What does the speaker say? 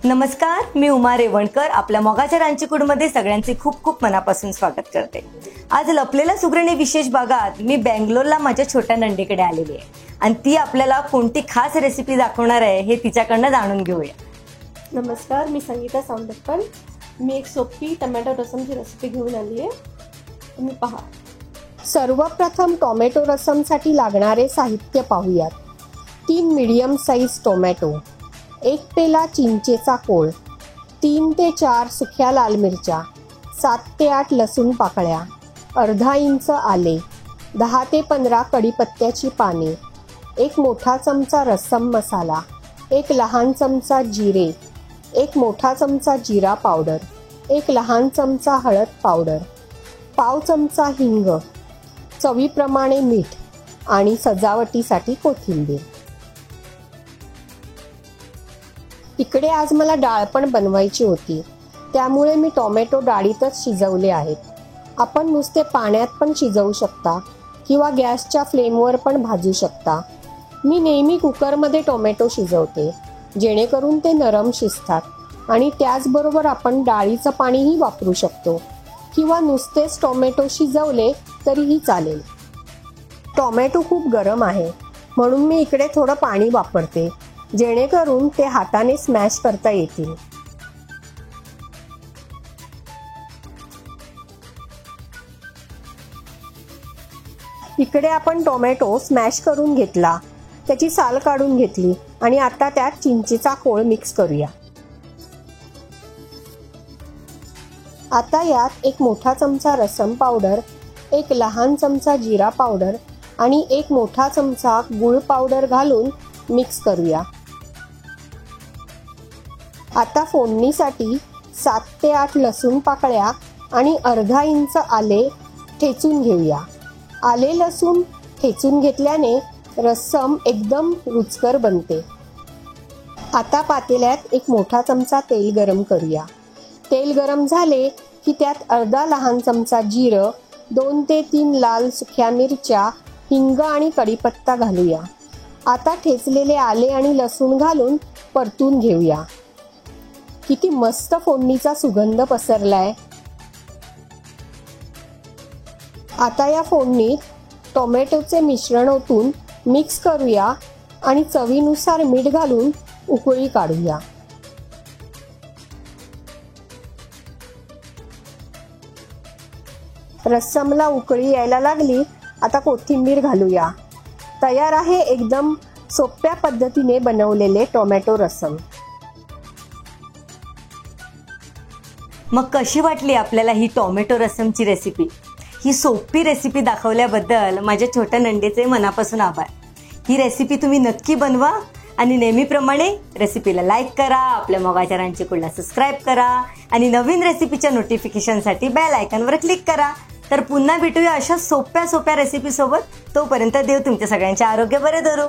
नमस्कार, मी उमा रेवणकर आपल्या मोगाच्या रांचीकुडमध्ये सगळ्यांचे खूप खूप मनापासून स्वागत करते। आज लपलेल्या सुगरणी विशेष भागात मी बेंगलोरला माझ्या छोट्या नंडीकडे आलेली आहे आणि ती आपल्याला कोणती खास रेसिपी दाखवणार आहे हे तिच्याकडनं जाणून घेऊया। नमस्कार, मी संगीता सावंतकर। मी एक सोपी टोमॅटो रसमची रेसिपी घेऊन आली आहे, तुम्ही पहा। सर्वप्रथम टोमॅटो रसमसाठी लागणारे साहित्य पाहूयात। 3 मीडियम साइज टोमॅटो, 1 पेला चिंचेचा कोळ, 3 ते 4 सुक्या लाल मिरच्या, 7 ते 8 लसूण पाकळ्या, अर्धा इंच आले, 10 ते 15 कढीपत्त्याची पाने, 1 मोठा चमचा रस्सम मसाला, 1 लहान चमचा जिरे, 1 मोठा चमचा जिरा पावडर, 1 लहान चमचा हळद पावडर, पाव चमचा हिंग, चवीप्रमाणे मीठ आणि सजावटीसाठी कोथिंबीर। इकडे आज मला डाळ पण बनवायची होती, त्यामुळे मी टोमॅटो डाळीतच शिजवले आहेत। आपण नुसते पाण्यात पण शिजवू शकता किंवा गॅसच्या फ्लेमवर पण भाजू शकता। मी नेहमी कुकरमध्ये टोमॅटो शिजवते, जेणेकरून ते नरम शिजतात आणि त्याचबरोबर आपण डाळीचं पाणीही वापरू शकतो किंवा नुसतेच टोमॅटो शिजवले तरीही चालेल। टोमॅटो खूप गरम आहे, म्हणून मी इकडे थोडं पाणी वापरते, जेणेकरून ते हाताने स्मॅश करता येतील। इकडे आपण टोमॅटो स्मॅश करून घेतला, त्याची साल काढून घेतली आणि आता त्यात चिंचेचा कोळ मिक्स करूया। आता यात 1 मोठा चमचा रसम पावडर, 1 लहान चमचा जिरा पावडर आणि 1 मोठा चमचा गूळ पावडर घालून मिक्स करूया। आता फोडणीसाठी 7 ते 8 लसूण पाकळ्या आणि अर्धा इंच आले ठेचून घेऊया। आले लसूण ठेचून घेतल्याने रस्सम एकदम रुचकर बनते। आता पातेल्यात 1 मोठा चमचा तेल गरम करूया। तेल गरम झाले की त्यात अर्धा लहान चमचा जिरं, 2 ते 3 लाल सुक्या मिरच्या, हिंग आणि कढीपत्ता घालूया। आता ठेचलेले आले आणि लसूण घालून परतून घेऊया। किती मस्त फोडणीचा सुगंध पसरलाय। आता या फोडणीत टोमॅटोचे मिश्रण ओतून मिक्स करूया आणि चवीनुसार मीठ घालून उकळी काढूया। रस्समला उकळी यायला लागली, आता कोथिंबीर घालूया। तयार आहे एकदम सोप्या पद्धतीने बनवलेले टोमॅटो रसम। मग कशी वाटली आपल्याला ही टोमॅटो रसमची रेसिपी? ही सोपी रेसिपी दाखवल्याबद्दल माझ्या छोट्या नंडीचे मनापासून आभार। ही रेसिपी तुम्ही नक्की बनवा आणि नेहमीप्रमाणे रेसिपीला लाईक करा, आपल्या मोगाच्या रांचीकुडला सबस्क्राईब करा आणि नवीन रेसिपीच्या नोटिफिकेशनसाठी बेल आयकॉनवर क्लिक करा। तर पुन्हा भेटूया अशा सोप्या रेसिपी सोबत। तोपर्यंत देव तुमच्या सगळ्यांचे आरोग्य बरे धरो।